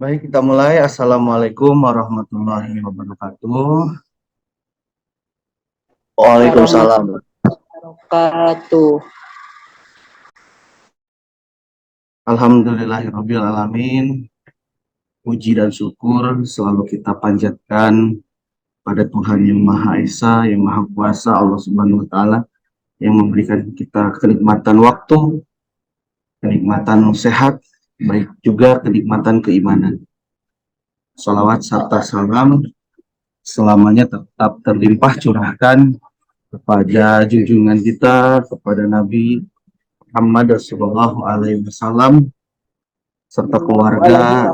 Baik, kita mulai. Assalamualaikum warahmatullahi wabarakatuh. Waalaikumsalam. Wabarakatuh. Alhamdulillahirabbil alamin. Puji dan syukur selalu kita panjatkan pada Tuhan yang Maha Esa, yang Maha Kuasa, Allah Subhanahu wa taala yang memberikan kita kenikmatan waktu, kenikmatan sehat, baik juga kenikmatan keimanan. Salawat serta salam selamanya tetap terlimpah curahkan kepada junjungan kita, kepada Nabi Muhammad Sallallahu Alaihi Wasallam serta keluarga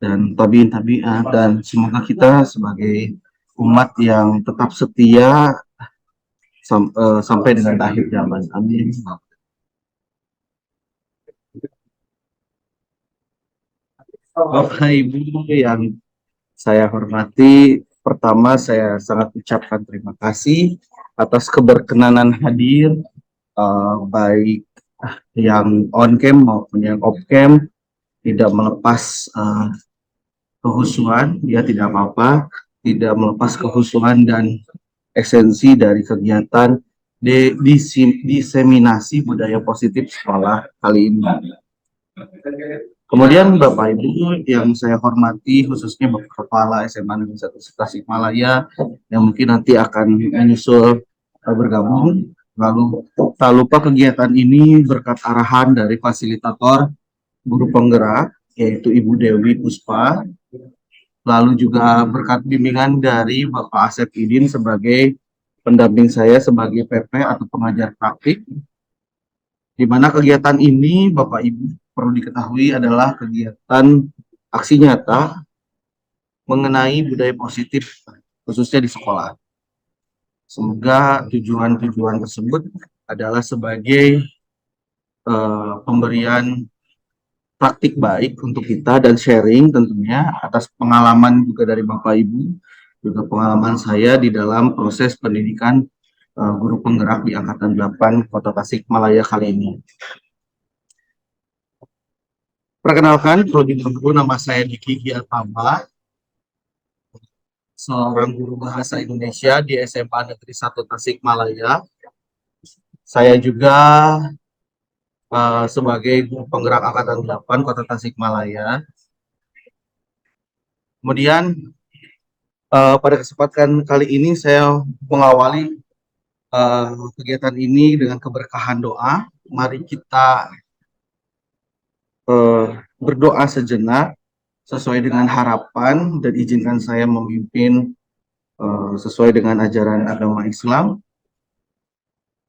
dan tabiin tabi'ah, dan semoga kita sebagai umat yang tetap setia sampai dengan akhir zaman. Amin. Bapak Ibu yang saya hormati, pertama saya sangat ucapkan terima kasih atas keberkenanan hadir, baik yang on cam maupun yang off cam, tidak melepas kehusuan, ya tidak apa-apa, tidak melepas kehusuan dan esensi dari kegiatan diseminasi budaya positif sekolah kali ini. Kemudian Bapak Ibu yang saya hormati, khususnya Bapak Kepala SMA Negeri 1 Tasikmalaya yang mungkin nanti akan menyusul bergabung. Lalu tak lupa kegiatan ini berkat arahan dari fasilitator guru penggerak yaitu Ibu Dewi Puspa, lalu juga berkat bimbingan dari Bapak Asep Idin sebagai pendamping saya sebagai PP atau pengajar praktik, di mana kegiatan ini Bapak Ibu perlu diketahui adalah kegiatan aksi nyata mengenai budaya positif khususnya di sekolah. Semoga tujuan-tujuan tersebut adalah sebagai pemberian praktik baik untuk kita dan sharing tentunya atas pengalaman juga dari Bapak Ibu, juga pengalaman saya di dalam proses pendidikan guru penggerak di Angkatan 8 Kota Tasikmalaya kali ini. Perkenalkan, terlebih dahulu nama saya Diki Giatama, seorang guru bahasa Indonesia di SMA Negeri 1 Tasikmalaya. Saya juga sebagai guru penggerak Angkatan 8 Kota Tasikmalaya. Kemudian pada kesempatan kali ini saya mengawali kegiatan ini dengan keberkahan doa. Mari kita berdoa sejenak sesuai dengan harapan dan izinkan saya memimpin sesuai dengan ajaran agama Islam.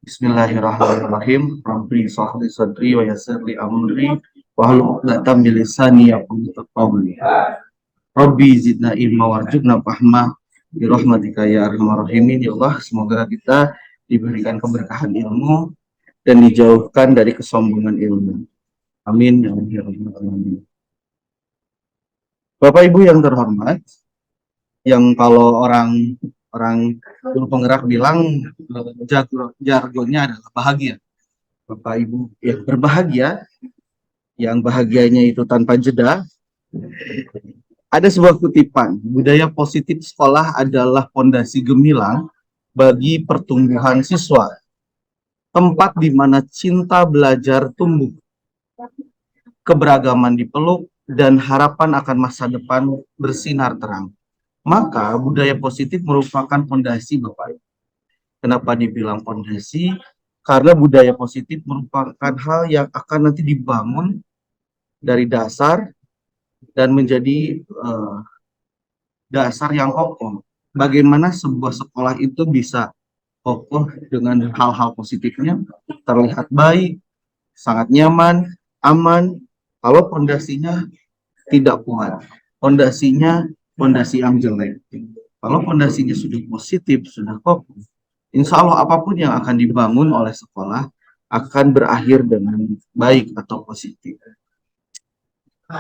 Bismillahirrahmanirrahim. Rabbi sholli sadri wa yassir li amri wahlul 'uqdatam min lisani yafqahu qawli. Rabbi zidna ilma warzuqna fahma bi rahmatika ya arhamar rahimin. Ya Allah, semoga kita diberikan keberkahan ilmu dan dijauhkan dari kesombongan ilmu. Amin ya rabbal alamin. Bapak Ibu yang terhormat, yang kalau orang guru penggerak bilang jargonnya adalah bahagia. Bapak Ibu yang berbahagia, yang bahagianya itu tanpa jeda. Ada sebuah kutipan, budaya positif sekolah adalah fondasi gemilang bagi pertumbuhan siswa, tempat di mana cinta belajar tumbuh, keberagaman dipeluk, dan harapan akan masa depan bersinar terang. Maka budaya positif merupakan fondasi Bapak Ibu. Kenapa dibilang fondasi? Karena budaya positif merupakan hal yang akan nanti dibangun dari dasar dan menjadi dasar yang kokoh. Bagaimana sebuah sekolah itu bisa kokoh dengan hal-hal positifnya, terlihat baik, sangat nyaman, aman. Kalau fondasinya tidak kuat, fondasinya fondasi yang jelek. Kalau fondasinya sudah positif, sudah kokoh, insya Allah apapun yang akan dibangun oleh sekolah akan berakhir dengan baik atau positif.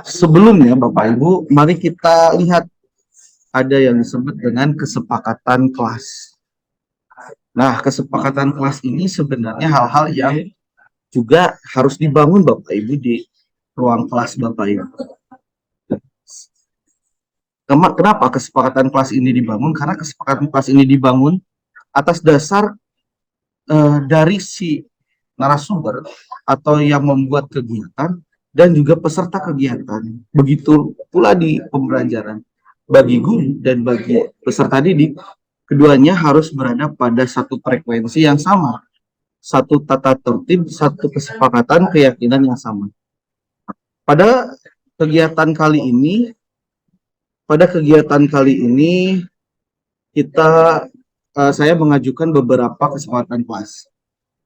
Sebelumnya Bapak Ibu, mari kita lihat ada yang disebut dengan kesepakatan kelas. Nah, kesepakatan kelas ini sebenarnya hal-hal yang juga harus dibangun Bapak Ibu di ruang kelas Bapak Ibu. Kenapa kesepakatan kelas ini dibangun? Karena kesepakatan kelas ini dibangun atas dasar dari si narasumber atau yang membuat kegiatan dan juga peserta kegiatan. Begitu pula di pembelajaran. Bagi guru dan bagi peserta didik, keduanya harus berada pada satu frekuensi yang sama, satu tata tertib, satu kesepakatan, keyakinan yang sama. Pada kegiatan kali ini, kita saya mengajukan beberapa kesepakatan kelas.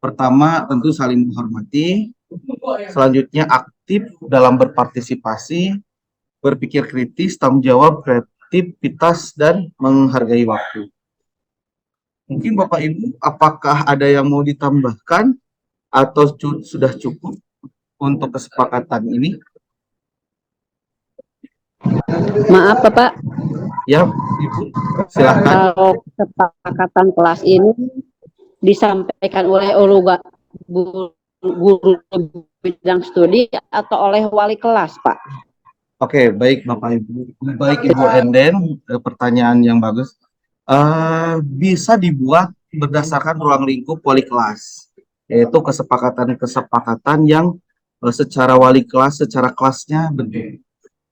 Pertama, tentu saling menghormati. Selanjutnya, aktif dalam berpartisipasi, berpikir kritis, tanggung jawab, kreativitas, dan menghargai waktu. Mungkin Bapak Ibu, apakah ada yang mau ditambahkan atau sudah cukup untuk kesepakatan ini? Maaf Bapak, Ya, Ibu, silakan. kalau kesepakatan kelas ini disampaikan oleh guru bidang studi atau oleh wali kelas, Pak? Oke, baik Bapak Ibu. Baik Ibu Enden, pertanyaan yang bagus. Bisa dibuat berdasarkan ruang lingkup wali kelas, yaitu kesepakatan-kesepakatan yang secara wali kelas, secara kelasnya bentuk.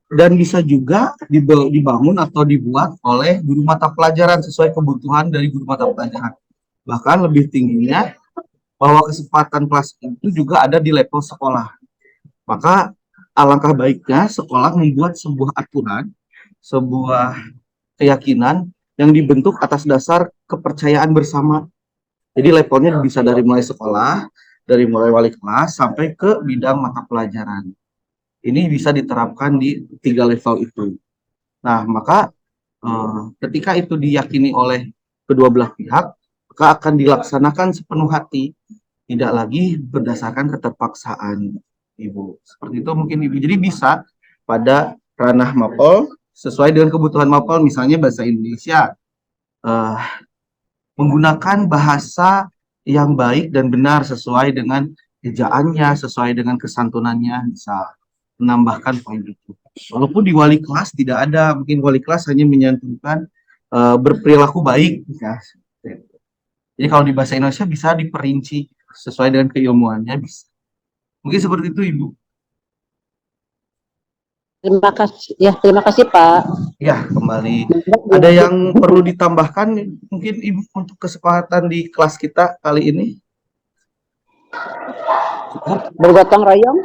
Dan bisa juga dibangun atau dibuat oleh guru mata pelajaran sesuai kebutuhan dari guru mata pelajaran. Bahkan lebih tingginya, bahwa kesempatan kelas itu juga ada di level sekolah. Maka alangkah baiknya sekolah membuat sebuah aturan, sebuah keyakinan yang dibentuk atas dasar kepercayaan bersama. Jadi levelnya bisa dari mulai sekolah, dari mulai wali kelas sampai ke bidang mata pelajaran. Ini bisa diterapkan di 3 level itu. Nah, maka ketika itu diyakini oleh kedua belah pihak, maka akan dilaksanakan sepenuh hati, tidak lagi berdasarkan keterpaksaan, Ibu. Seperti itu mungkin Ibu. Jadi bisa pada ranah mapel sesuai dengan kebutuhan mapel, misalnya bahasa Indonesia, menggunakan bahasa yang baik dan benar sesuai dengan ejaannya, sesuai dengan kesantunannya, bisa menambahkan poin itu. Walaupun di wali kelas tidak ada, mungkin wali kelas hanya menyantumkan berperilaku baik. Ya. Jadi kalau di bahasa Indonesia bisa diperinci sesuai dengan keilmuannya bisa. Mungkin seperti itu Ibu. Terima kasih Pak. Ya, kembali. Ada yang perlu ditambahkan mungkin Ibu untuk kesepakatan di kelas kita kali ini? Bergotong royong?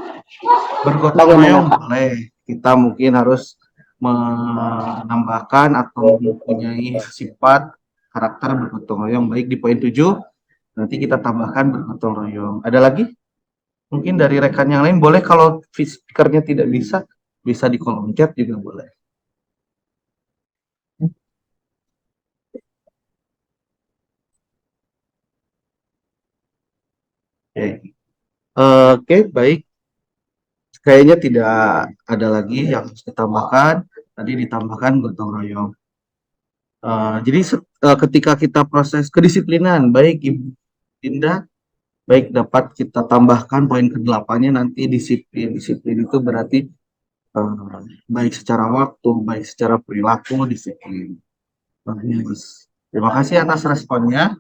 Bergotong royong boleh. Kita mungkin harus menambahkan atau mempunyai sifat karakter bergotong royong. Baik di poin 7, nanti kita tambahkan bergotong royong. Ada lagi? Mungkin dari rekan yang lain boleh, kalau speakernya tidak bisa di kolom chat juga boleh. Oke, baik. Kayaknya tidak ada lagi yang harus ditambahkan. Tadi ditambahkan gotong royong. Jadi ketika kita proses kedisiplinan, baik Ibu Dinda, baik dapat kita tambahkan poin ke-8-nya nanti disiplin. Disiplin itu berarti baik secara waktu, baik secara perilaku, disiplin. Bagus. Terima kasih atas responnya.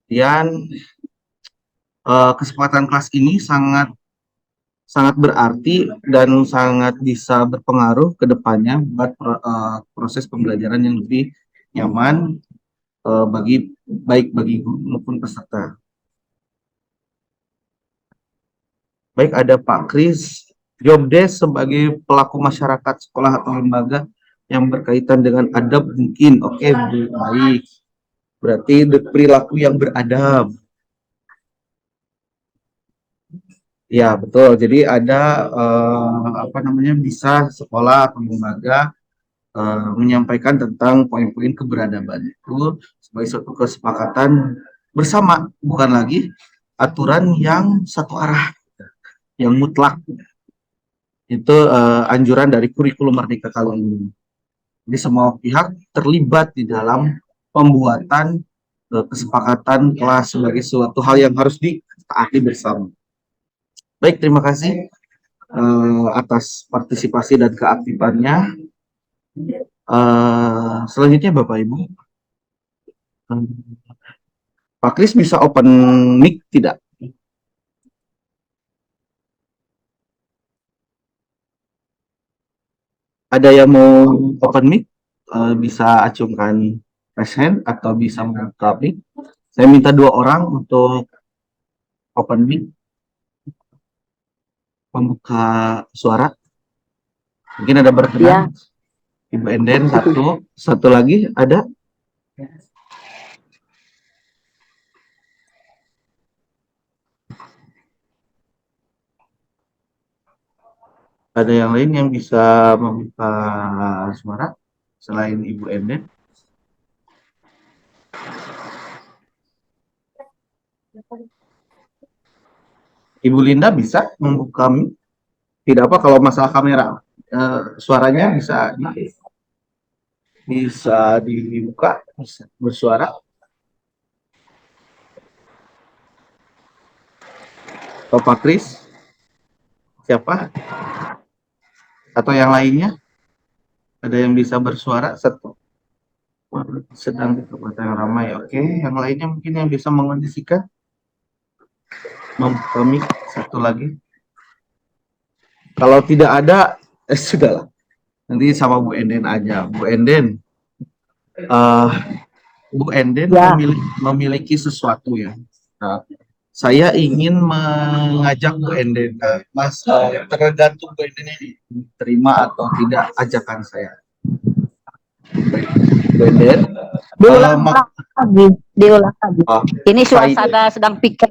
Dan kesempatan kelas ini sangat berarti dan sangat bisa berpengaruh ke depannya buat proses pembelajaran yang lebih nyaman baik bagi guru maupun peserta. Baik, ada Pak Kris, job desk sebagai pelaku masyarakat sekolah atau lembaga yang berkaitan dengan adab mungkin. Oke, baik. Berarti perilaku yang beradab. Ya, betul. Jadi ada bisa sekolah atau lembaga menyampaikan tentang poin-poin keberadaban itu sebagai suatu kesepakatan bersama, bukan lagi aturan yang satu arah, yang mutlak. Itu anjuran dari kurikulum Merdeka kali ini. Jadi semua pihak terlibat di dalam pembuatan kesepakatan kelas sebagai suatu hal yang harus ditaati bersama. Baik, terima kasih atas partisipasi dan keaktifannya. Selanjutnya Bapak Ibu, Pak Kris bisa open mic tidak? Ada yang mau open mic? Bisa acungkan raise hand atau bisa membuka mic. Saya minta 2 orang untuk open mic, membuka suara. Mungkin ada berkenan. Ya. Ibu Enden satu lagi ada. Ada yang lain yang bisa membuka suara selain Ibu Enden? Ibu Linda bisa membuka mic? Tidak apa kalau masalah kamera. Suaranya bisa dibuka, bisa bersuara. Bapak Kris, siapa? Atau yang lainnya? Ada yang bisa bersuara? Satu. Sedang di tempat yang ramai. Oke, yang lainnya mungkin yang bisa mengondisikan? Membuka mic satu lagi. Kalau tidak ada, sudahlah. Nanti sama Bu Enden aja. Bu Enden, Bu Enden Ya. memiliki sesuatu ya. Nah, saya ingin mengajak Bu Enden, Mas, tergantung Bu Enden ini terima atau tidak ajakan saya. Bu Enden, Diulang lagi. Oh, Ini suasana sedang piket.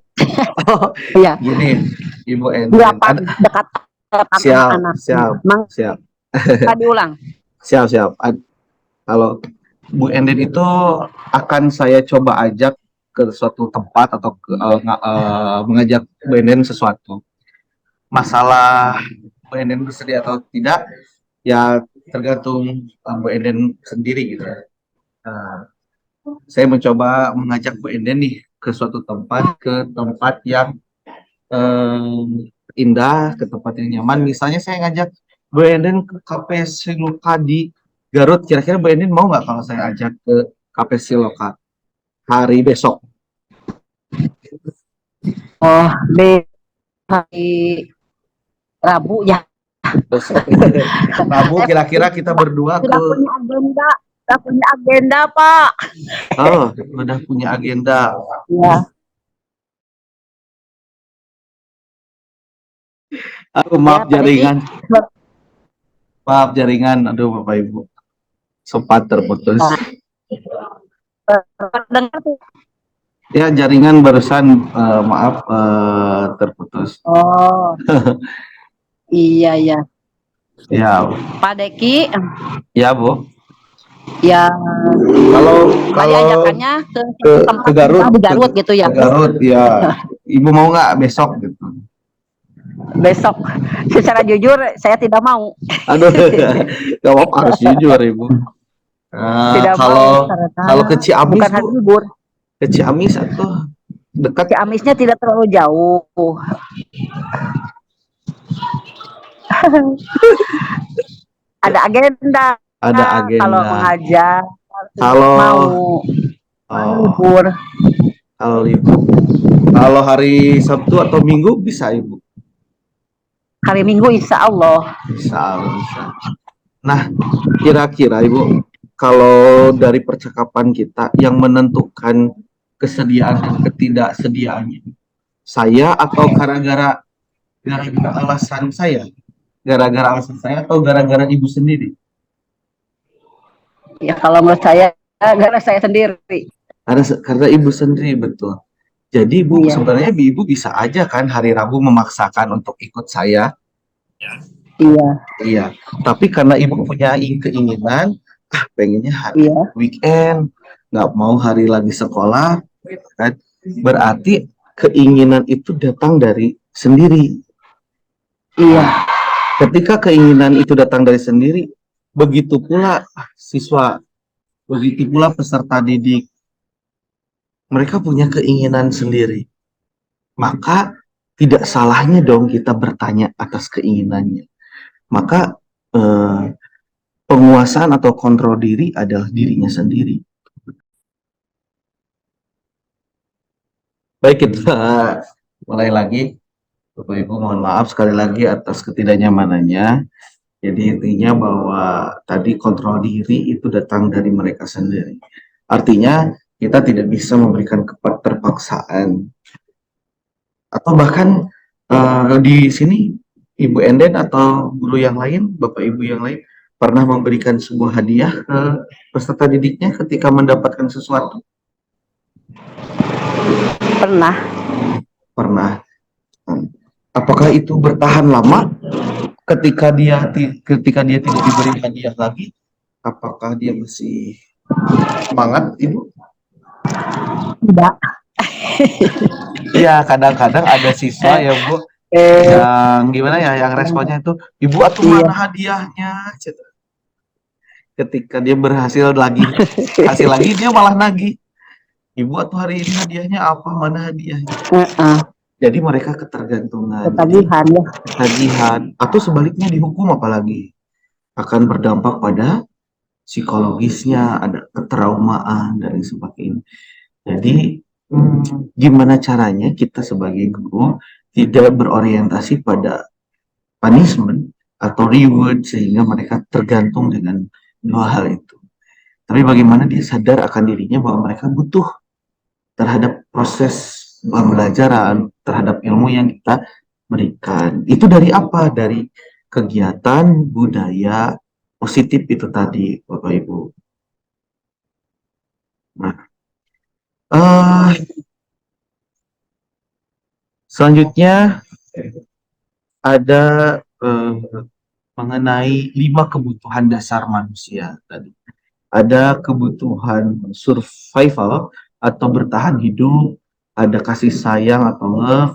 Oh, Ya. gini, Ibu Enden. Dekat siap, anak. siap. Diulang. Siap. Kalau Bu Enden itu akan saya coba ajak ke suatu tempat atau mengajak Bu Enden sesuatu. Masalah Bu Enden bersedia atau tidak, ya tergantung Bu Enden sendiri gitu. Saya mencoba mengajak Bu Enden nih ke suatu tempat, yang indah, ke tempat yang nyaman. Misalnya saya ngajak Bu Enden ke Cafe Siloka di Garut. Kira-kira Bu Enden mau nggak kalau saya ajak ke Cafe Siloka hari besok? Oh, di hari Rabu ya. Besok. Rabu kira-kira kita berdua ke. Sudah punya agenda, Pak. Oh, udah punya agenda. Ya. Maaf jaringan. Maaf jaringan. Aduh Bapak Ibu. Sempat terputus. Ya jaringan barusan maaf terputus. Oh. Iya. Ya. Pak Deki. Ya Bu. Ya. Kalau ajakannya ke Garut, di Garut gitu ya. Ke Garut ya. Ibu mau nggak besok gitu? Besok. Secara jujur saya tidak mau. Aduh, nggak apa harus jujur Ibu. Kalau ke Ciamis bukan hari libur. Ke Ciamis atau dekat? Ciamisnya tidak terlalu jauh. Ada agenda. Kalau mengajak. Mau libur. Kalau hari Sabtu atau Minggu bisa Ibu? Hari Minggu insya Allah. Bisa. Nah, kira-kira Ibu, kalau dari percakapan kita yang menentukan kesediaan dan ketidaksediaannya, saya atau gara-gara alasan saya? Gara-gara alasan saya atau gara-gara Ibu sendiri? Ya kalau menurut saya, gara-gara saya sendiri. Karena Ibu sendiri, betul. Jadi Bu, sebenarnya Ibu bisa aja kan hari Rabu memaksakan untuk ikut saya. Iya. Tapi karena Ibu punya keinginan, pengennya hari weekend, nggak mau hari lagi sekolah, kan? Berarti keinginan itu datang dari sendiri. Iya. Ketika keinginan itu datang dari sendiri, begitu pula siswa, begitu pula peserta didik. Mereka punya keinginan sendiri. Maka tidak salahnya dong kita bertanya atas keinginannya. Maka penguasaan atau kontrol diri adalah dirinya sendiri. Baik, kita mulai lagi. Bapak Ibu mohon maaf sekali lagi atas ketidaknyamanannya. Jadi intinya bahwa tadi kontrol diri itu datang dari mereka sendiri. Artinya kita tidak bisa memberikan keterpaksaan. Atau bahkan di sini Ibu Enden atau guru yang lain, Bapak Ibu yang lain, pernah memberikan sebuah hadiah ke peserta didiknya ketika mendapatkan sesuatu? Pernah. Pernah. Apakah itu bertahan lama ketika dia tidak diberi hadiah lagi? Apakah dia masih semangat, Ibu? Tidak. Iya, kadang-kadang ada siswa ya, Bu, yang gimana ya, yang responnya itu, Ibu atuh mana hadiahnya? Ketika dia berhasil lagi, hasil lagi, dia malah nagih. Ibu atuh hari ini hadiahnya apa? Mana hadiahnya? Jadi mereka ketergantungan. Ketagihan ya. Ketagihan. Atau sebaliknya dihukum apalagi. Akan berdampak pada psikologisnya, ada ketraumaan, dan sebagainya. Jadi, gimana caranya kita sebagai guru tidak berorientasi pada punishment atau reward sehingga mereka tergantung dengan dua hal itu. Tapi bagaimana dia sadar akan dirinya bahwa mereka butuh terhadap proses pembelajaran, terhadap ilmu yang kita berikan. Itu dari apa? Dari kegiatan budaya positif itu tadi, Bapak Ibu. Nah, selanjutnya ada mengenai 5 kebutuhan dasar manusia tadi. Ada kebutuhan survival atau bertahan hidup, ada kasih sayang atau love,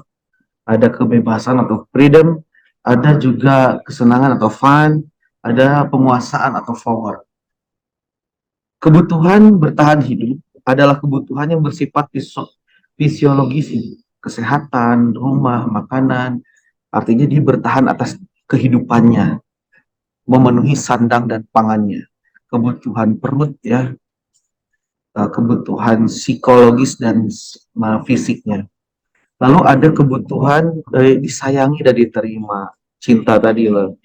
ada kebebasan atau freedom, ada juga kesenangan atau fun, ada penguasaan atau power. Kebutuhan bertahan hidup adalah kebutuhan yang bersifat fisiologis, kesehatan, rumah, makanan, artinya dia bertahan atas kehidupannya, memenuhi sandang dan pangannya. Kebutuhan perut ya, kebutuhan psikologis dan fisiknya. Lalu ada kebutuhan disayangi dan diterima, cinta tadi loh,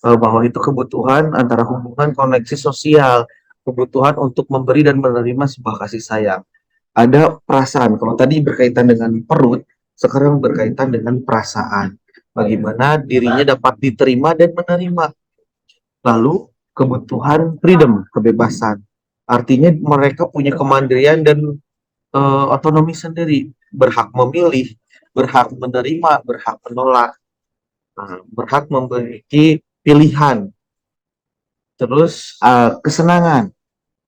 bahwa itu kebutuhan antara hubungan koneksi sosial, kebutuhan untuk memberi dan menerima sebuah kasih sayang. Ada perasaan, kalau tadi berkaitan dengan perut, sekarang berkaitan dengan perasaan. Bagaimana dirinya dapat diterima dan menerima. Lalu kebutuhan freedom, kebebasan. Artinya mereka punya kemandirian dan otonomi sendiri, berhak memilih, berhak menerima, berhak menolak, berhak memiliki pilihan. Terus kesenangan.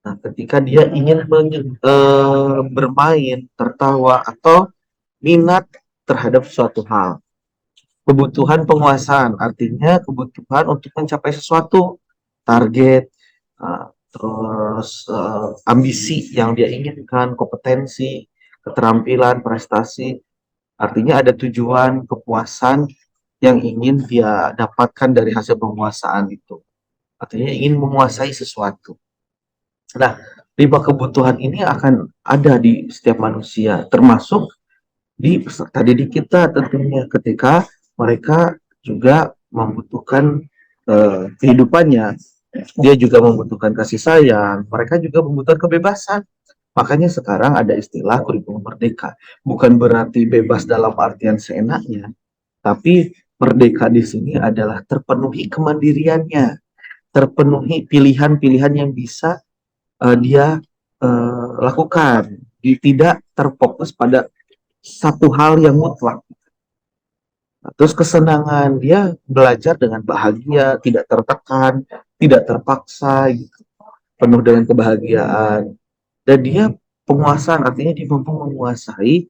Nah, ketika dia ingin bermain, tertawa, atau minat terhadap suatu hal. Kebutuhan penguasaan, artinya kebutuhan untuk mencapai sesuatu, target, terus ambisi yang dia inginkan, kompetensi, keterampilan, prestasi. Artinya ada tujuan, kepuasan yang ingin dia dapatkan dari hasil penguasaan itu. Artinya ingin menguasai sesuatu. Nah, 5 kebutuhan ini akan ada di setiap manusia, termasuk di peserta didik kita tentunya ketika mereka juga membutuhkan kehidupannya. Dia juga membutuhkan kasih sayang, mereka juga membutuhkan kebebasan. Makanya sekarang ada istilah kurikulum merdeka. Bukan berarti bebas dalam artian seenaknya, tapi merdeka di sini adalah terpenuhi kemandiriannya, terpenuhi pilihan-pilihan yang bisa dia lakukan, tidak terfokus pada satu hal yang mutlak. Terus kesenangan, dia belajar dengan bahagia, tidak tertekan, tidak terpaksa, gitu, penuh dengan kebahagiaan. Dan dia penguasaan, artinya dia mampu menguasai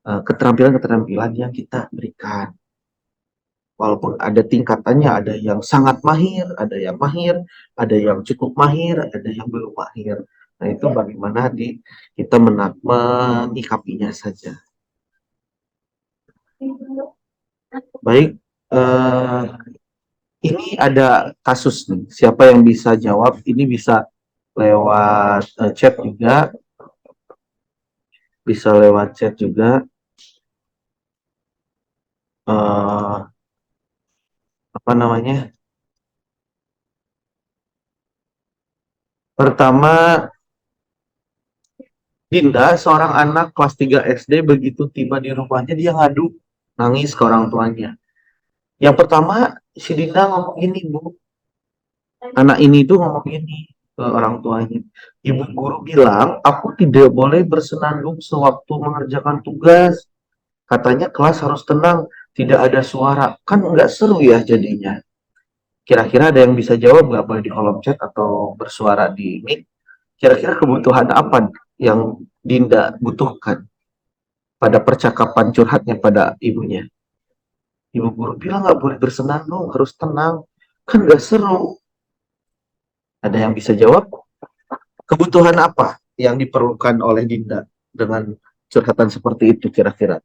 keterampilan-keterampilan yang kita berikan. Walaupun ada tingkatannya, ada yang sangat mahir, ada yang cukup mahir, ada yang belum mahir. Nah, itu bagaimana kita menyikapinya saja. Baik, ini ada kasus nih. Siapa yang bisa jawab? Ini bisa lewat chat juga, bisa lewat chat juga. Apa namanya? Pertama, Dinda, seorang anak kelas 3 SD, begitu tiba di rumahnya dia ngadu, nangis ke orang tuanya. Yang pertama, si Dinda ngomong gini, Bu. Anak ini tuh ngomong gini ke orang tuanya. Ibu guru bilang, aku tidak boleh bersenandung sewaktu mengerjakan tugas. Katanya kelas harus tenang, tidak ada suara. Kan nggak seru ya jadinya. Kira-kira ada yang bisa jawab nggak, boleh di kolom chat atau bersuara di mic? Kira-kira kebutuhan apa yang Dinda butuhkan pada percakapan curhatnya pada ibunya? Ibu guru bilang nggak boleh bersenandung, harus tenang. Kan nggak seru. Ada yang bisa jawab? Kebutuhan apa yang diperlukan oleh Dinda dengan curhatan seperti itu kira-kira?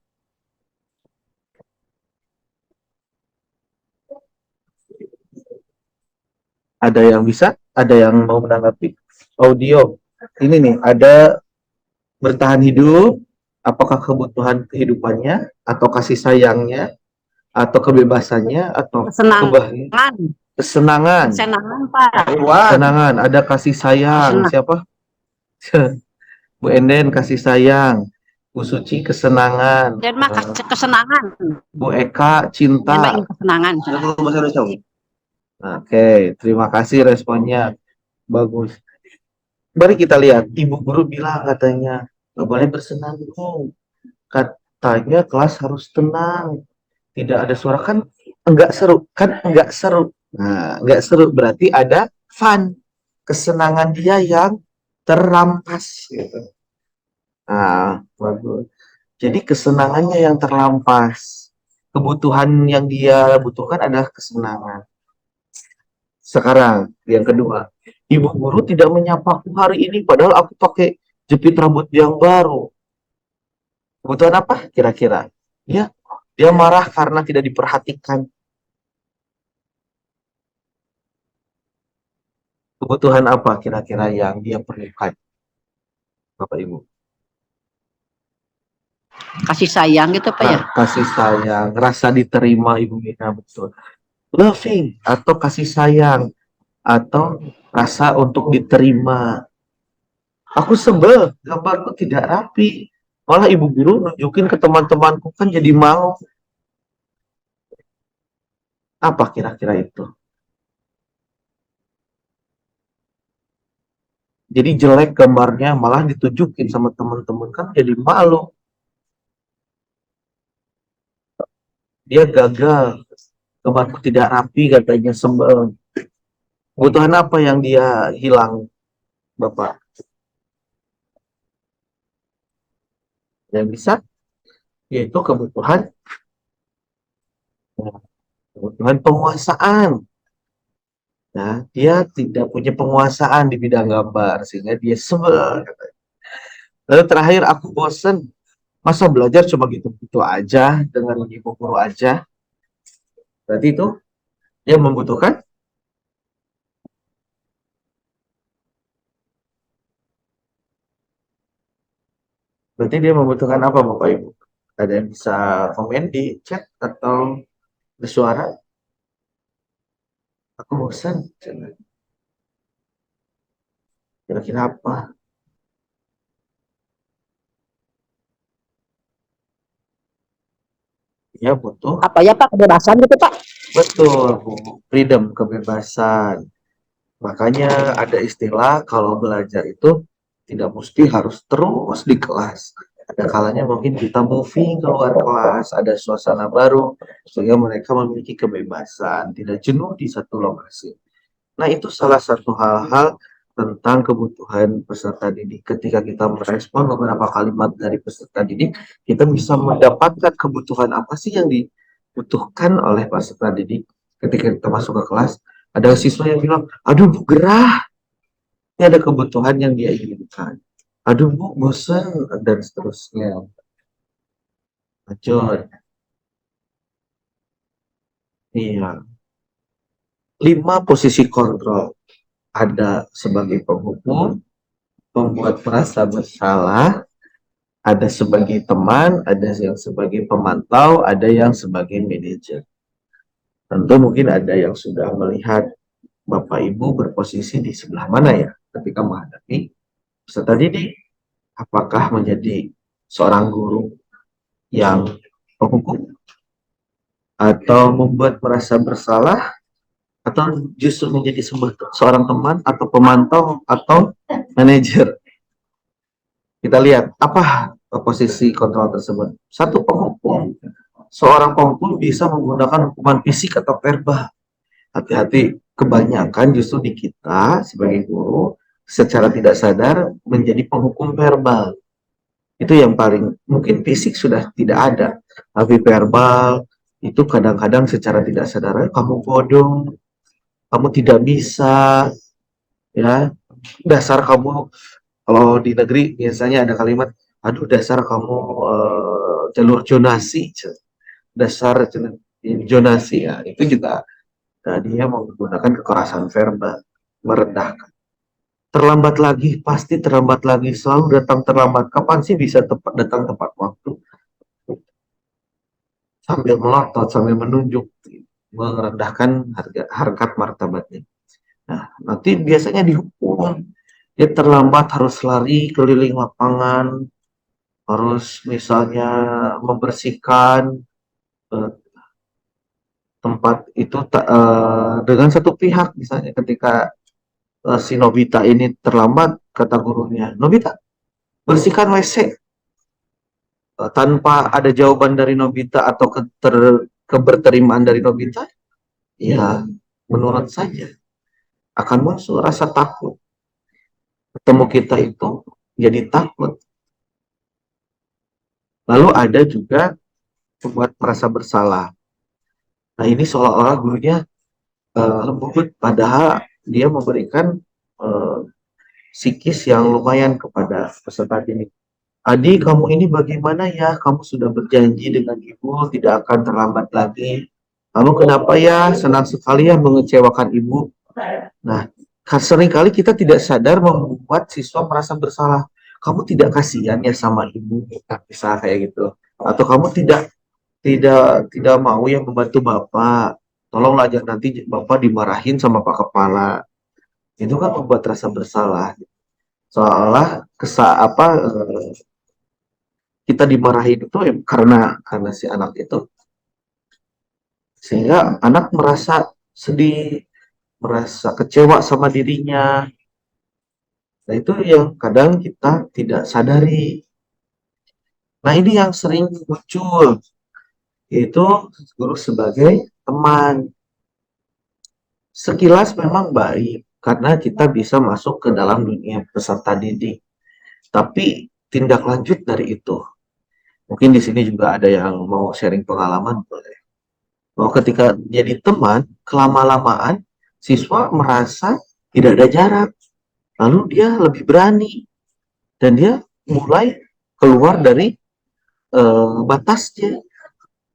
Ada yang bisa? Ada yang mau menanggapi? Audio. Ini nih, ada bertahan hidup, apakah kebutuhan kehidupannya, atau kasih sayangnya, atau kebebasannya, atau kebahagiaan, Kesenangan, kesenangan, kesenangan Pak. kesenangan, ada kasih sayang, Kesenangan. siapa? Bu Enden kasih sayang, Bu Suci kesenangan, Dan mah kesenangan. Bu Eka Dan mah cinta. ingin kesenangan. Oke, terima kasih responnya, bagus. Mari kita lihat, ibu guru bilang katanya, nggak boleh bersenandung, katanya kelas harus tenang, tidak ada suara, kan enggak seru, kan enggak seru. Nah, enggak seru berarti ada fun, kesenangan dia yang terrampas gitu. Nah, bagus. Jadi kesenangannya yang terlampas. Kebutuhan yang dia butuhkan adalah kesenangan. Sekarang, yang kedua, ibu guru tidak menyapaku hari ini padahal aku pakai jepit rambut yang baru. Kebutuhan apa kira-kira? Dia marah karena tidak diperhatikan. Kebutuhan apa kira-kira yang dia perlukan, Bapak Ibu? Kasih sayang gitu Pak ya. Kasih sayang, rasa diterima, Ibu Mina, betul. Loving atau kasih sayang atau rasa untuk diterima. Aku sebel, gambarku tidak rapi. Malah ibu guru nunjukin ke teman-temanku, kan jadi malu. Apa kira-kira itu? Jadi jelek gambarnya, malah ditunjukin sama teman-teman, kan jadi malu. Dia gagal, gambarku tidak rapi, katanya sebel. Kebutuhan apa yang dia hilang, Bapak? Yang bisa, yaitu kebutuhan penguasaan. Nah, dia tidak punya penguasaan di bidang gambar, sehingga dia sebel. Lalu terakhir, aku bosen. Masa belajar cuma gitu-gitu aja, dengan ibu guru aja. Berarti itu dia membutuhkan, berarti dia membutuhkan apa Bapak Ibu? Ada yang bisa komen di chat atau bersuara? Aku bosan. Kira-kira apa? Ya butuh. Apa ya Pak, kebebasan gitu Pak. Betul, Bu. Freedom, kebebasan. Makanya ada istilah kalau belajar itu tidak mesti harus terus di kelas. Ada kalanya mungkin kita moving keluar kelas, ada suasana baru, sehingga mereka memiliki kebebasan, tidak jenuh di satu lokasi. Nah, itu salah satu hal-hal tentang kebutuhan peserta didik. Ketika kita merespon beberapa kalimat dari peserta didik, kita bisa mendapatkan kebutuhan apa sih yang dibutuhkan oleh peserta didik. Ketika kita masuk ke kelas, ada siswa yang bilang, aduh Bu, gerah, ini ada kebutuhan yang dia inginkan. Aduh Bu, bosan, dan seterusnya. Lanjut. Iya. 5 posisi kontrol. Ada sebagai penghukum, pembuat merasa bersalah, ada sebagai teman, ada yang sebagai pemantau, ada yang sebagai manajer. Tentu mungkin ada yang sudah melihat Bapak Ibu berposisi di sebelah mana ya ketika menghadapi peserta didik. Apakah menjadi seorang guru yang penghukum, atau membuat merasa bersalah, atau justru menjadi seorang teman atau pemantau atau manajer. Kita lihat apa posisi kontrol tersebut. Satu, penghukum. Seorang penghukum bisa menggunakan hukuman fisik atau verbal. Hati-hati, kebanyakan justru di kita sebagai guru secara tidak sadar menjadi penghukum verbal. Itu yang paling, mungkin fisik sudah tidak ada, tapi verbal itu kadang-kadang secara tidak sadar, kamu bodoh, kamu tidak bisa, ya, dasar kamu. Kalau di negeri biasanya ada kalimat, aduh dasar kamu jalur jonasi, dasar jonasi, ya itu juga. Nah, dia menggunakan kekerasan verbal, merendahkan. Terlambat lagi, pasti terlambat lagi, selalu datang terlambat. Kapan sih bisa datang tepat waktu? Sambil melotot, sambil menunjuk, merendahkan harkat martabatnya. Nah, nanti biasanya dihukum. Dia terlambat harus lari keliling lapangan, harus misalnya membersihkan eh, tempat itu dengan satu pihak. Misalnya ketika si Nobita ini terlambat, kata gurunya, Nobita, bersihkan WC. Tanpa ada jawaban dari Nobita atau keberterimaan dari Nobita, ya menurut saja akan muncul rasa takut. Ketemu kita itu jadi takut. Lalu ada juga membuat merasa bersalah. Nah, ini seolah-olah gurunya lembut, padahal dia memberikan uh, psikis yang lumayan kepada peserta didik. Adi, kamu ini bagaimana ya? Kamu sudah berjanji dengan ibu tidak akan terlambat lagi. Kamu kenapa ya? Senang sekali ya mengecewakan ibu. Nah, seringkali kita tidak sadar membuat siswa merasa bersalah. Kamu tidak kasihan ya sama ibu, bisa kayak gitu. Atau kamu tidak mau yang membantu bapak. Tolonglah jangan nanti bapak dimarahin sama pak kepala. Itu kan membuat rasa bersalah. Seolah kita dimarahin itu ya karena si anak itu, sehingga anak merasa sedih, merasa kecewa sama dirinya. Nah, itu yang kadang kita tidak sadari. Nah, ini yang sering muncul, yaitu guru sebagai teman. Sekilas memang baik, karena kita bisa masuk ke dalam dunia peserta didik. Tapi tindak lanjut dari itu, mungkin di sini juga ada yang mau sharing pengalaman, boleh. Bahwa ketika jadi teman, kelama-lamaan, siswa merasa tidak ada jarak. Lalu dia lebih berani, dan dia mulai keluar dari batasnya,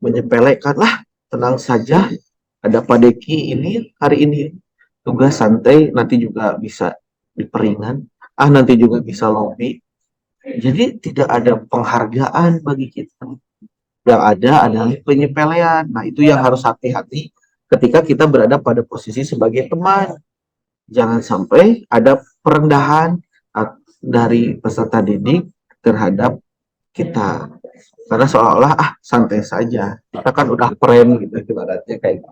menyepelekan, lah tenang saja, ada Pak Deki ini hari ini tugas santai, nanti juga bisa diperingan, nanti juga bisa lobby. Jadi tidak ada penghargaan bagi kita, yang ada adalah penyepelean. Nah, itu yang harus hati-hati ketika kita berada pada posisi sebagai teman. Jangan sampai ada perendahan dari peserta didik terhadap kita, karena seolah-olah santai saja, kita kan udah friend gitu ibaratnya kayak gitu.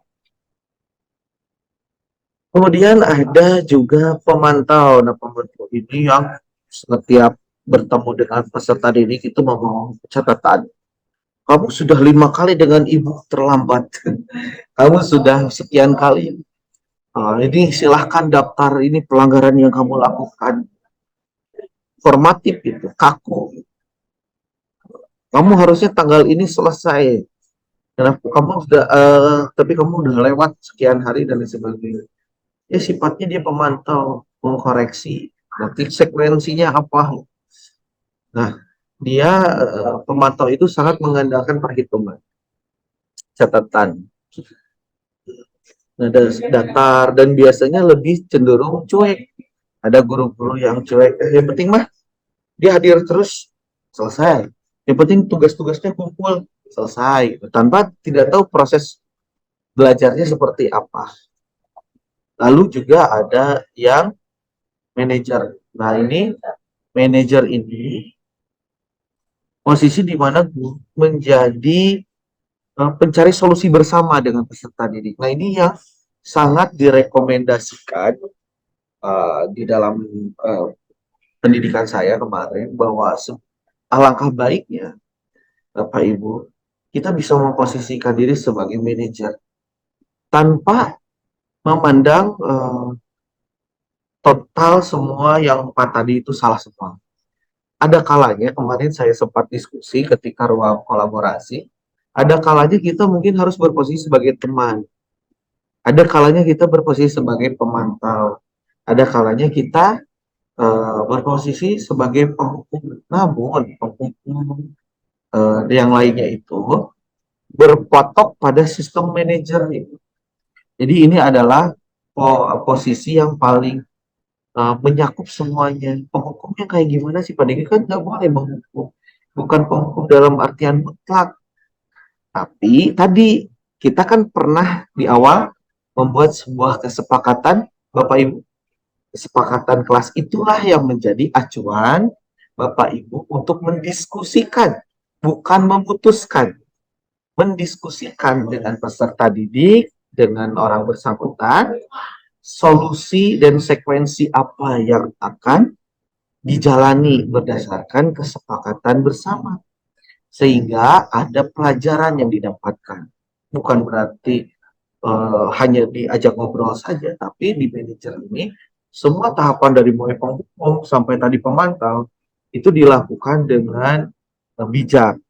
Kemudian ada juga pemantau. Nah, pemantau ini yang setiap bertemu dengan peserta didik itu membawa catatan. Kamu sudah 5 kali dengan ibu terlambat. Kamu sudah sekian kali. Ini silahkan daftar, ini pelanggaran yang kamu lakukan. Formatif itu, kaku. Kamu harusnya tanggal ini selesai. Kenapa kamu sudah, tapi kamu udah lewat sekian hari dan sebagainya. Ya sifatnya dia pemantau, mengkoreksi. Nanti sekuensinya apa? Nah, dia pemantau itu sangat mengandalkan perhitungan, catatan. nada datar, dan biasanya lebih cenderung cuek. Ada guru-guru yang cuek, yang penting mah dia hadir terus, selesai. Yang penting tugas-tugasnya kumpul, selesai. Tanpa tidak tahu proses belajarnya seperti apa. Lalu juga ada yang manajer. Nah, ini manajer ini posisi di mana menjadi pencari solusi bersama dengan peserta didik. Nah, ini yang sangat direkomendasikan di dalam pendidikan saya kemarin, bahwa alangkah baiknya Bapak Ibu kita bisa memposisikan diri sebagai manajer tanpa memandang total semua yang empat tadi itu salah semua. Ada kalanya kemarin saya sempat diskusi ketika ruang kolaborasi, ada kalanya kita mungkin harus berposisi sebagai teman, ada kalanya kita berposisi sebagai pemantau, ada kalanya kita berposisi sebagai penghukum. Namun penghukum yang lainnya itu berpotok pada sistem manajer itu. Jadi ini adalah posisi yang paling menyakup semuanya. Penghukumnya kayak gimana sih Pak Diki? Kan nggak boleh menghukum. Bukan penghukum dalam artian mutlak. Tapi tadi kita kan pernah di awal membuat sebuah kesepakatan, Bapak Ibu. Kesepakatan kelas itulah yang menjadi acuan Bapak Ibu untuk mendiskusikan, bukan memutuskan. Mendiskusikan dengan peserta didik, dengan orang bersangkutan, solusi dan sekuensi apa yang akan dijalani berdasarkan kesepakatan bersama. Sehingga ada pelajaran yang didapatkan. Bukan berarti hanya diajak ngobrol saja, tapi di manajer ini semua tahapan dari mulai penghukum sampai tadi pemantau itu dilakukan dengan bijak,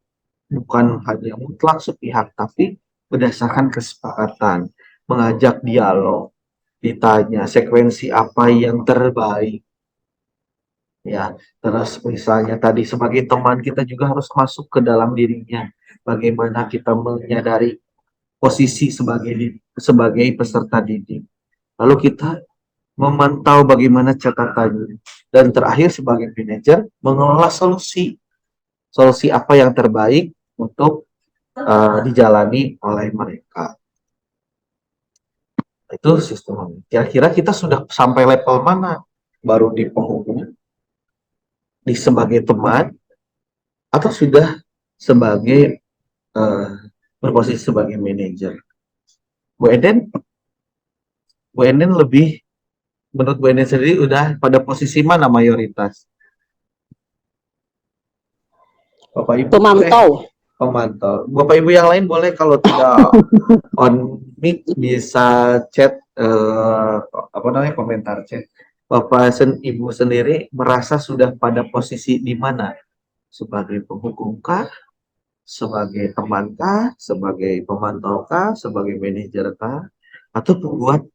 bukan hanya mutlak sepihak, tapi berdasarkan kesepakatan, mengajak dialog, ditanya sekuensi apa yang terbaik, ya. Terus misalnya tadi sebagai teman kita juga harus masuk ke dalam dirinya, bagaimana kita menyadari posisi sebagai peserta didik, lalu kita memantau bagaimana catatannya, dan terakhir sebagai manajer mengelola solusi apa yang terbaik untuk dijalani oleh mereka. Itu sistemnya. Kira-kira kita sudah sampai level mana? Baru di penghukum, di sebagai teman, atau sudah sebagai berposisi sebagai manajer? Bu Eden lebih, menurut Bu Eden sendiri udah pada posisi mana mayoritas? Bapak Ibu Pemantau. Pemantau. Bapak Ibu yang lain boleh kalau tidak on mic bisa chat komentar chat. Bapak Ibu sendiri merasa sudah pada posisi di mana? Sebagai penghukum kah? Sebagai teman kah? Sebagai pemantau kah? Sebagai manajer kah? Atau pembuat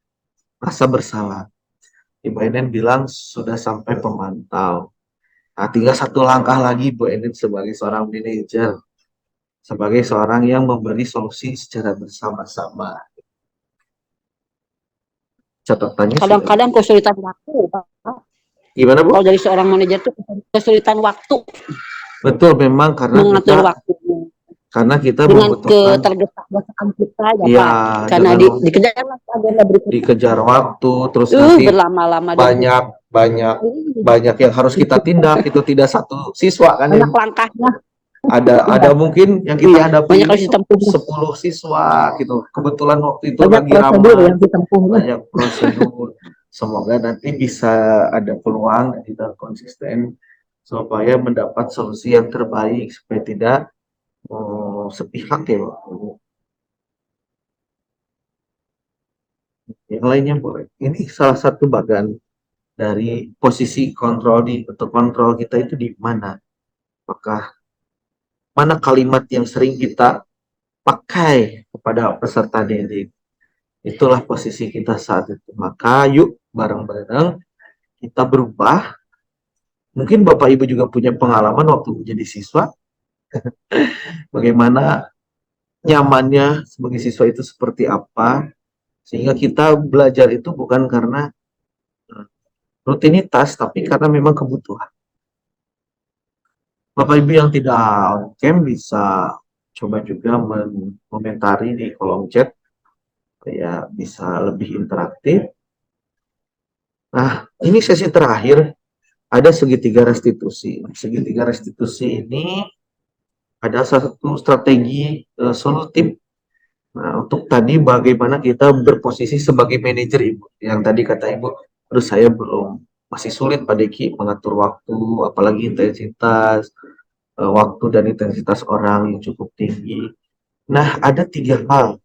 rasa bersalah? Ibu Enen bilang sudah sampai pemantau. Nah, tinggal satu langkah lagi Bu Enen sebagai seorang manajer, sebagai seorang yang memberi solusi secara bersama-sama. Catatannya Kadang-kadang kesulitan waktu, Pak. Gimana Bu? Kalau dari seorang manajer itu kesulitan waktu. Betul, memang karena mengatur kita, waktu karena kita dengan membutuhkan ketergesa-gesaan kita ya, ya, Pak. Karena dikejar agenda berikutnya. dikejar waktu, terus nanti berlama-lama banyak yang harus kita tindak, itu tidak satu siswa kan, banyak langkahnya. ada mungkin yang kita hadapi banyak harus ditempuh. 10 siswa gitu. Kebetulan waktu itu Banyak lagi prosedur ramai, yang ditempuh. banyak prosedur. Semoga nanti bisa ada peluang dan kita konsisten supaya mendapat solusi yang terbaik, supaya tidak sepihak ya Pak. Yang lainnya boleh. Ini salah satu bagian dari posisi kontrol atau kontrol kita itu di mana? Apakah mana kalimat yang sering kita pakai kepada peserta didik? Itulah posisi kita saat itu. Maka yuk bareng-bareng kita berubah. Mungkin Bapak Ibu juga punya pengalaman waktu menjadi siswa. Bagaimana nyamannya sebagai siswa itu seperti apa. Sehingga kita belajar itu bukan karena rutinitas, tapi karena memang kebutuhan. Bapak Ibu yang tidak on cam bisa coba juga mengomentari di kolom chat, ya bisa lebih interaktif. Nah, ini sesi terakhir, ada segitiga restitusi. Segitiga restitusi ini ada satu strategi solutif. Nah, untuk tadi bagaimana kita berposisi sebagai manajer Ibu. Yang tadi kata Ibu, terus saya belum, masih sulit Pak Deki mengatur waktu, apalagi intensitas, waktu dan intensitas orang yang cukup tinggi. Nah, ada 3 hal.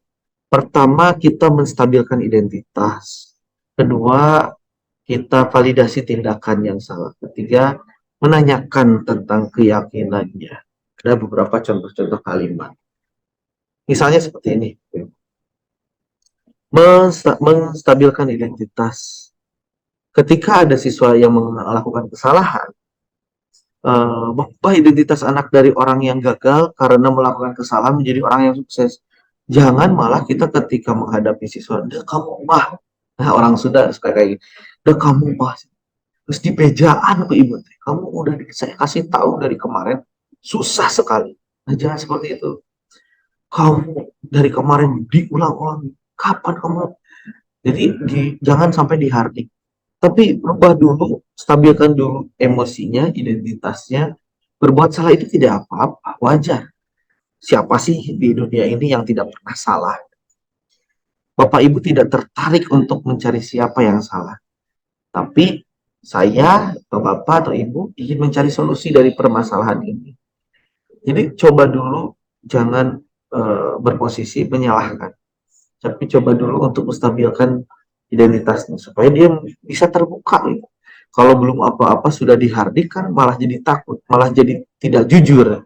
Pertama, kita menstabilkan identitas. Kedua, kita validasi tindakan yang salah. Ketiga, menanyakan tentang keyakinannya. Ada beberapa contoh-contoh kalimat. Misalnya seperti ini. Menstabilkan identitas. Ketika ada siswa yang melakukan kesalahan, mengubah identitas anak dari orang yang gagal karena melakukan kesalahan menjadi orang yang sukses. Jangan malah kita ketika menghadapi siswa, "Dah kamu ubah." Nah, orang sudah suka kayak gitu. "Dah kamu ubah." Terus dibejaan ke ibu, "Kamu udah saya kasih tahu dari kemarin, susah sekali." Nah, jangan seperti itu. "Kamu dari kemarin diulang-ulang, kapan kamu?" Jadi jangan sampai dihardik. Tapi rubah dulu, stabilkan dulu emosinya, identitasnya. Berbuat salah itu tidak apa-apa, wajar. Siapa sih di dunia ini yang tidak pernah salah? Bapak Ibu tidak tertarik untuk mencari siapa yang salah. Tapi saya, atau Bapak atau Ibu ingin mencari solusi dari permasalahan ini. Jadi coba dulu jangan berposisi menyalahkan. Tapi coba dulu untuk menstabilkan identitasnya supaya dia bisa terbuka gitu. Kalau belum apa-apa sudah dihardik kan malah jadi takut, malah jadi tidak jujur.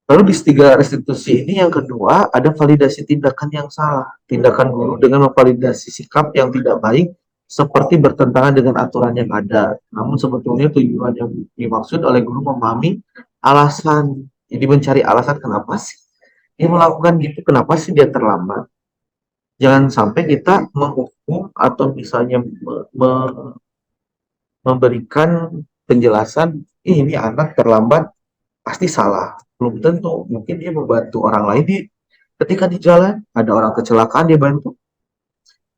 Lalu di tiga restitusi ini yang kedua ada validasi tindakan yang salah. Tindakan guru dengan memvalidasi sikap yang tidak baik seperti bertentangan dengan aturan yang ada. Namun sebetulnya tujuan yang dimaksud oleh guru memahami alasan. Jadi mencari alasan kenapa sih dia melakukan gitu, kenapa sih dia terlambat. Jangan sampai kita menghukum atau misalnya memberikan penjelasan, ini anak terlambat pasti salah. Belum tentu, mungkin dia membantu orang lain ketika di jalan ada orang kecelakaan dia bantu.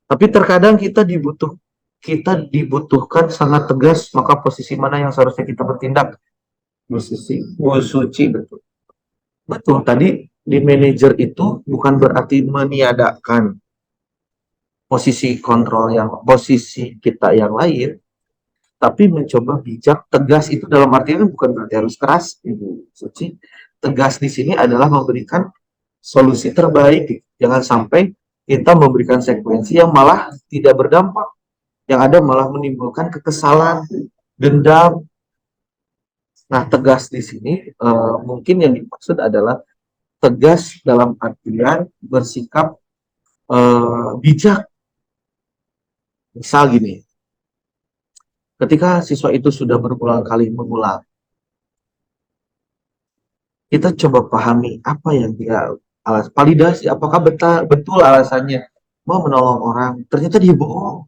Tapi terkadang kita dibutuhkan sangat tegas, maka posisi mana yang seharusnya kita bertindak? Posisi suci, betul. Betul, tadi di manajer itu bukan berarti meniadakan posisi kita yang lain, tapi mencoba bijak. Tegas itu dalam artian bukan berarti harus keras, Ibu Suci. Tegas di sini adalah memberikan solusi terbaik. Jangan sampai kita memberikan sekuensi yang malah tidak berdampak, yang ada malah menimbulkan kekesalan, dendam. Nah, tegas di sini mungkin yang dimaksud adalah tegas dalam artian bersikap bijak. Misal gini, ketika siswa itu sudah berulang kali mengulang, kita coba pahami apa yang dia validasi, apakah betul alasannya mau menolong orang, ternyata dia bohong.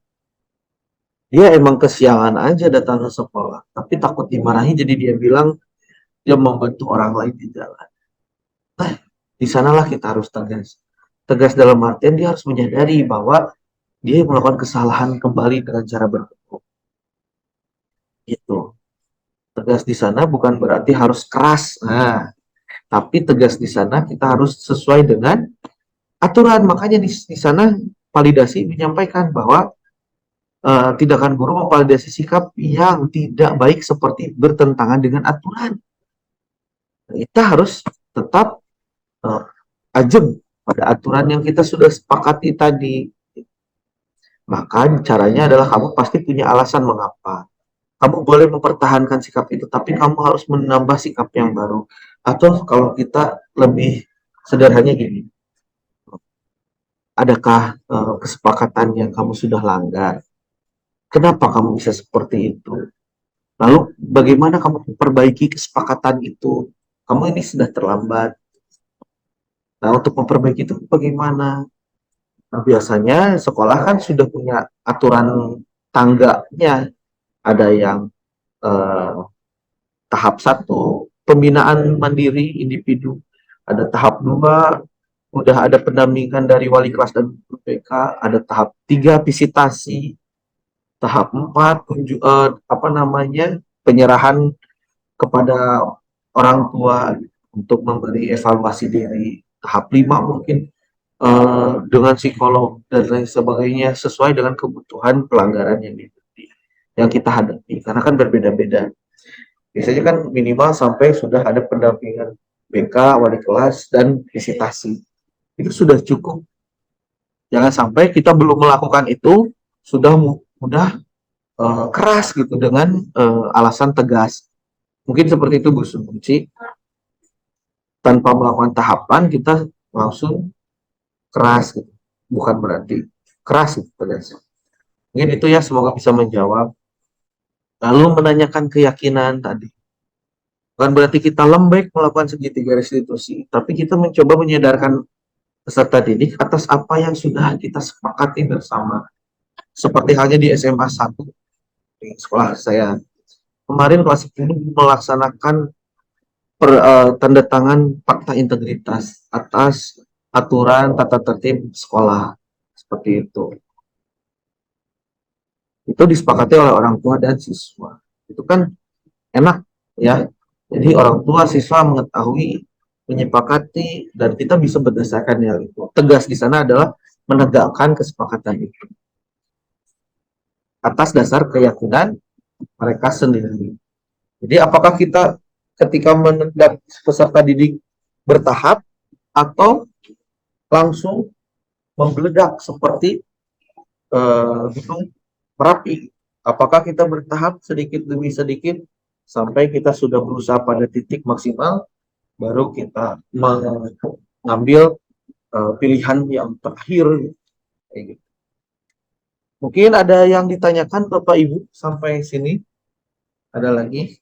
Dia emang kesiangan aja datang ke sekolah, tapi takut dimarahi jadi dia bilang dia membantu orang lain di jalan. Nah, di sanalah kita harus tegas. Tegas dalam artian dia harus menyadari bahwa dia melakukan kesalahan kembali dengan cara berhukum. Gitu. Tegas di sana bukan berarti harus keras. Nah, tapi tegas di sana kita harus sesuai dengan aturan. Makanya di sana validasi menyampaikan bahwa tindakan guru memvalidasi sikap yang tidak baik seperti bertentangan dengan aturan. Kita harus tetap ajeng pada aturan yang kita sudah sepakati tadi. Maka caranya adalah kamu pasti punya alasan mengapa. Kamu boleh mempertahankan sikap itu, tapi kamu harus menambah sikap yang baru. Atau kalau kita lebih sederhananya gini, adakah kesepakatan yang kamu sudah langgar? Kenapa kamu bisa seperti itu? Lalu bagaimana kamu memperbaiki kesepakatan itu? Kamu ini sudah terlambat. Nah, untuk memperbaiki itu bagaimana? Nah, biasanya sekolah kan sudah punya aturan tangganya. Ada yang eh, tahap 1 pembinaan mandiri individu, ada tahap 2 udah ada pendampingan dari wali kelas dan guru BK, ada tahap 3 visitasi, tahap 4 apa namanya penyerahan kepada orang tua untuk memberi evaluasi diri, tahap 5 mungkin dengan psikolog dan lain sebagainya sesuai dengan kebutuhan pelanggaran yang kita hadapi karena kan berbeda-beda. Biasanya kan minimal sampai sudah ada pendampingan BK, wali kelas, dan visitasi. Itu sudah cukup. Jangan sampai kita belum melakukan itu, sudah mudah keras gitu dengan alasan tegas. Mungkin seperti itu Bu Suci. Tanpa melakukan tahapan, kita langsung keras gitu. Bukan berarti keras gitu tegas. Mungkin itu ya, semoga bisa menjawab. Lalu menanyakan keyakinan tadi. Bukan berarti kita lembek melakukan segitiga restitusi, tapi kita mencoba menyadarkan peserta didik atas apa yang sudah kita sepakati bersama. Seperti halnya di SMA 1, di sekolah saya. Kemarin kelas 10 melaksanakan tanda tangan fakta integritas atas aturan tata tertib sekolah. Seperti itu. Itu disepakati oleh orang tua dan siswa. Itu kan enak ya. Jadi orang tua siswa mengetahui, menyepakati, dan kita bisa berdasarkan hal itu. Tegas di sana adalah menegakkan kesepakatan itu atas dasar keyakinan mereka sendiri. Jadi apakah kita ketika menendak peserta didik bertahap atau langsung membeledak seperti gunung Merapi? Apakah kita bertahap sedikit demi sedikit sampai kita sudah berusaha pada titik maksimal, baru kita mengambil pilihan yang terakhir. Gitu. Mungkin ada yang ditanyakan Bapak Ibu sampai sini? Ada lagi?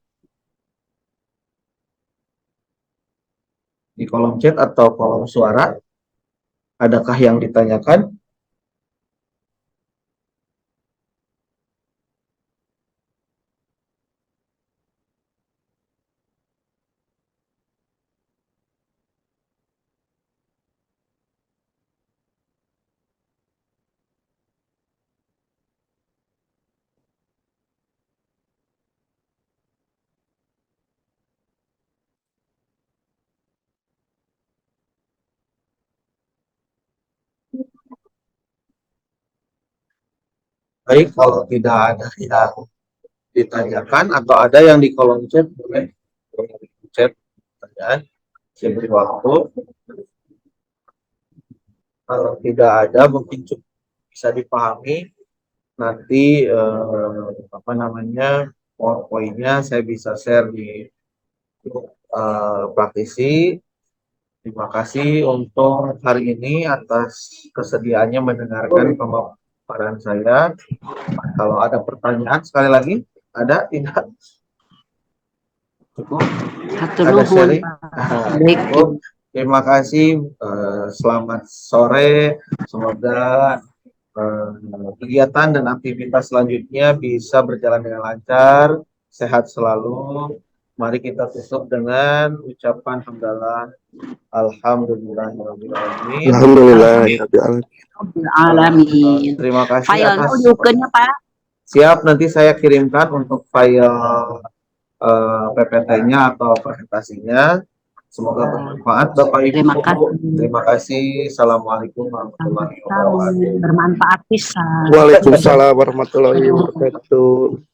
Di kolom chat atau kolom suara? Adakah yang ditanyakan? Baik, kalau tidak ada yang ditanyakan atau ada yang di kolom chat, boleh chat pertanyaan. Saya beri waktu. Kalau tidak ada, mungkin cukup bisa dipahami. Nanti apa namanya PowerPoint-nya saya bisa share di grup praktisi. Terima kasih untuk hari ini atas kesediaannya mendengarkan pemaparan saya. Kalau ada pertanyaan sekali lagi, ada tidak? Cukup? Ada sharing? Cukup. Terima kasih. Selamat sore. Semoga kegiatan dan aktivitas selanjutnya bisa berjalan dengan lancar, sehat selalu. Mari kita tutup dengan ucapan hamdalah. Alhamdulillahirrahmanirrahim. Alamin. Terima kasih File atas Pak. Siap, nanti saya kirimkan untuk file PPT-nya atau presentasinya. Semoga bermanfaat Bapak Ibu. Terima kasih. Terima kasih. Assalamualaikum warahmatullahi wabarakatuh. Bermanfaat bisa. Waalaikumsalam warahmatullahi wabarakatuh.